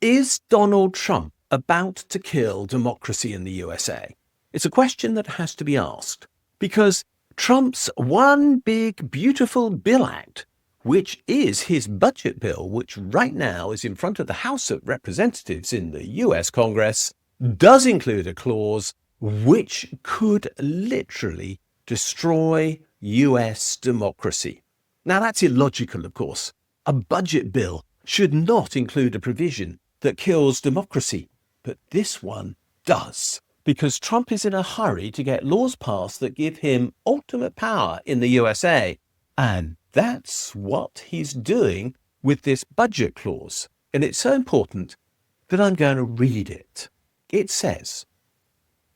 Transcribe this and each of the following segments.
Is Donald Trump about to kill democracy in the USA? It's a question that has to be asked because Trump's one big, beautiful bill act, which is his budget bill, which right now is in front of the House of Representatives in the US Congress, does include a clause which could literally destroy US democracy. Now, that's illogical, of course. A budget bill should not include a provision that kills democracy, but this one does, because Trump is in a hurry to get laws passed that give him ultimate power in the USA. And that's what he's doing with this budget clause. And it's so important that I'm going to read it. It says,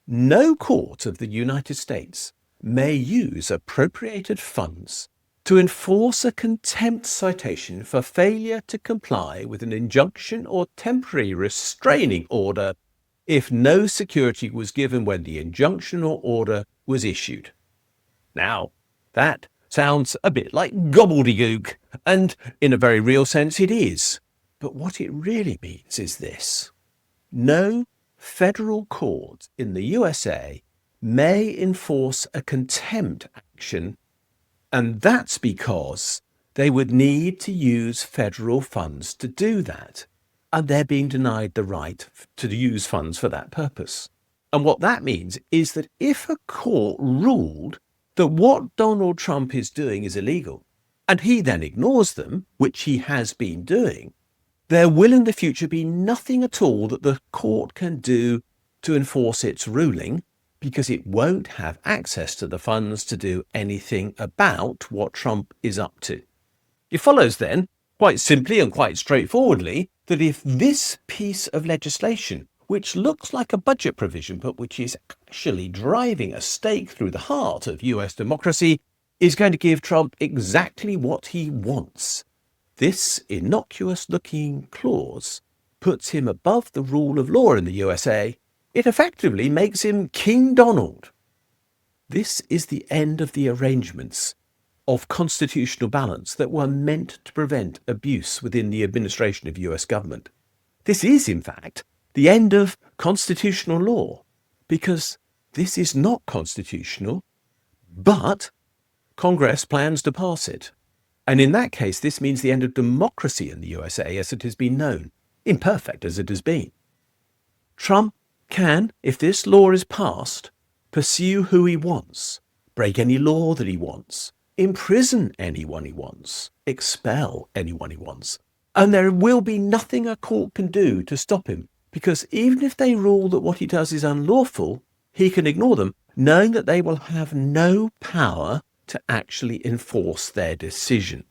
"No court of the United States may use appropriated funds to enforce a contempt citation for failure to comply with an injunction or temporary restraining order if no security was given when the injunction or order was issued." Now, that sounds a bit like gobbledygook, and in a very real sense it is. But what it really means is this: no federal court in the USA may enforce a contempt action, and that's because they would need to use federal funds to do that. And they're being denied the right to use funds for that purpose. And what that means is that if a court ruled that what Donald Trump is doing is illegal, and he then ignores them, which he has been doing, there will in the future be nothing at all that the court can do to enforce its ruling, because it won't have access to the funds to do anything about what Trump is up to. It follows then, quite simply and quite straightforwardly, that if this piece of legislation, which looks like a budget provision but which is actually driving a stake through the heart of US democracy, is going to give Trump exactly what he wants, this innocuous-looking clause puts him above the rule of law in the USA. It effectively makes him King Donald. This is the end of the arrangements of constitutional balance that were meant to prevent abuse within the administration of US government. This is, in fact, the end of constitutional law, because this is not constitutional, but Congress plans to pass it. And in that case, this means the end of democracy in the USA as it has been known, imperfect as it has been. Trump can, if this law is passed, pursue who he wants, break any law that he wants, imprison anyone he wants, expel anyone he wants. And there will be nothing a court can do to stop him, because even if they rule that what he does is unlawful, he can ignore them, knowing that they will have no power to actually enforce their decision.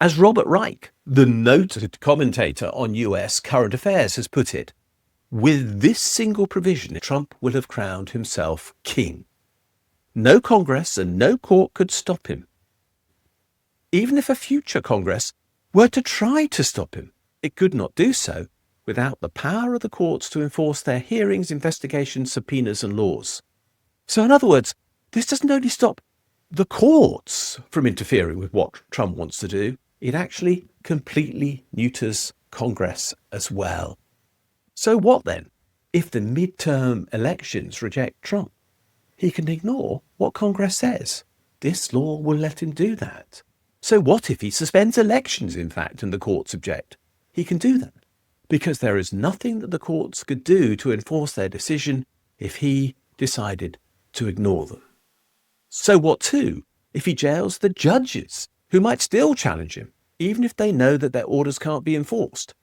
As Robert Reich, the noted commentator on US current affairs, has put it, with this single provision, Trump will have crowned himself king. No Congress and no court could stop him. Even if a future Congress were to try to stop him, it could not do so without the power of the courts to enforce their hearings, investigations, subpoenas, and laws. So in other words, this doesn't only stop the courts from interfering with what Trump wants to do, it actually completely neuters Congress as well. So what then? If the midterm elections reject Trump, he can ignore what Congress says. This law will let him do that. So what if he suspends elections, in fact, and the courts object? He can do that, because there is nothing that the courts could do to enforce their decision if he decided to ignore them. So what too if he jails the judges, who might still challenge him, even if they know that their orders can't be enforced?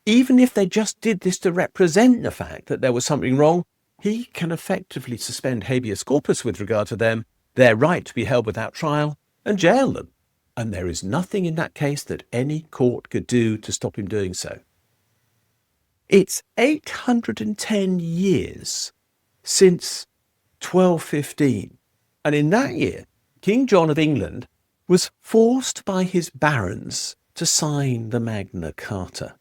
Even if they just did this to represent the fact that there was something wrong, he can effectively suspend habeas corpus with regard to them, their right to be held without trial, and jail them. And there is nothing in that case that any court could do to stop him doing so. It's 810 years since 1215. And in that year, King John of England was forced by his barons to sign the Magna Carta.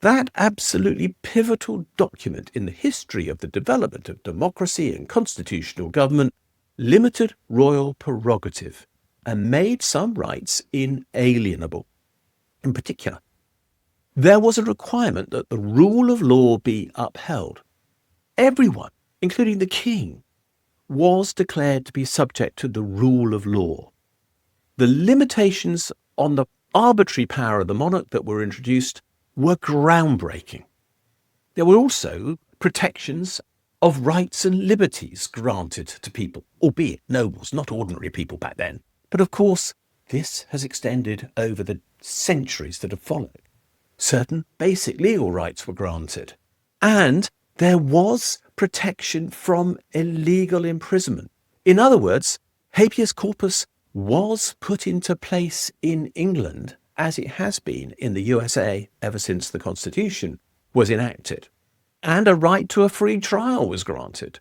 That absolutely pivotal document in the history of the development of democracy and constitutional government limited royal prerogative and made some rights inalienable. In particular, there was a requirement that the rule of law be upheld. Everyone, including the king, was declared to be subject to the rule of law. The limitations on the arbitrary power of the monarch that were introduced were groundbreaking. There were also protections of rights and liberties granted to people, albeit nobles, not ordinary people back then. But of course, this has extended over the centuries that have followed. Certain basic legal rights were granted, and there was protection from illegal imprisonment. In other words, habeas corpus was put into place in England as it has been in the USA ever since the Constitution was enacted, and a right to a free trial was granted.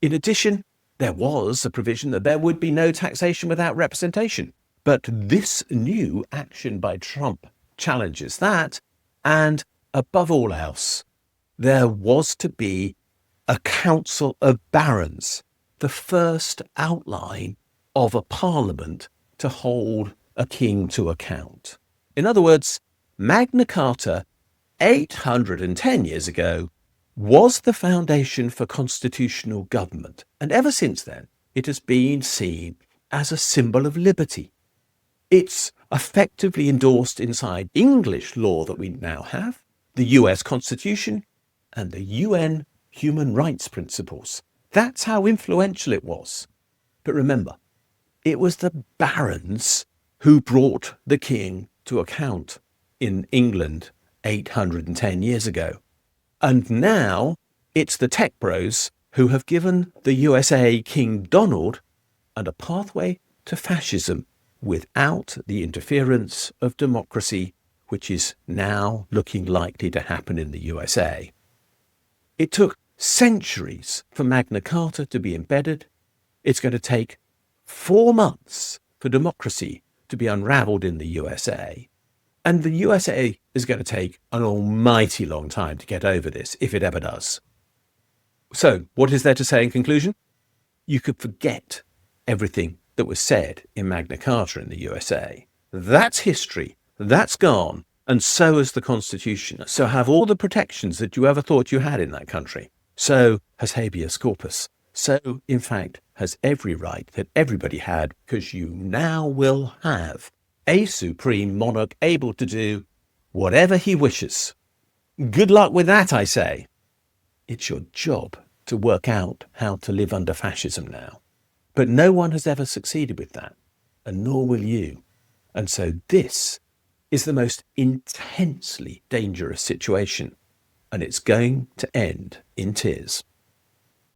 In addition, there was a provision that there would be no taxation without representation. But this new action by Trump challenges that, and above all else, there was to be a Council of Barons, the first outline of a parliament to hold a king to account. In other words, Magna Carta 810 years ago was the foundation for constitutional government, and ever since then it has been seen as a symbol of liberty. It's effectively endorsed inside English law that we now have, the US Constitution, and the UN human rights principles. That's how influential it was. But remember, it was the barons who brought the king to account in England 810 years ago. And now it's the tech bros who have given the USA King Donald and a pathway to fascism without the interference of democracy, which is now looking likely to happen in the USA. It took centuries for Magna Carta to be embedded. It's going to take 4 months for democracy to be unraveled in the USA. And the USA is going to take an almighty long time to get over this, if it ever does. So, what is there to say in conclusion? You could forget everything that was said in Magna Carta in the USA. That's history. That's gone. And so is the Constitution. So have all the protections that you ever thought you had in that country. So has habeas corpus. So, in fact, has every right that everybody had, because you now will have a supreme monarch able to do whatever he wishes. Good luck with that, I say. It's your job to work out how to live under fascism now. But no one has ever succeeded with that, and nor will you. And so this is the most intensely dangerous situation, and it's going to end in tears.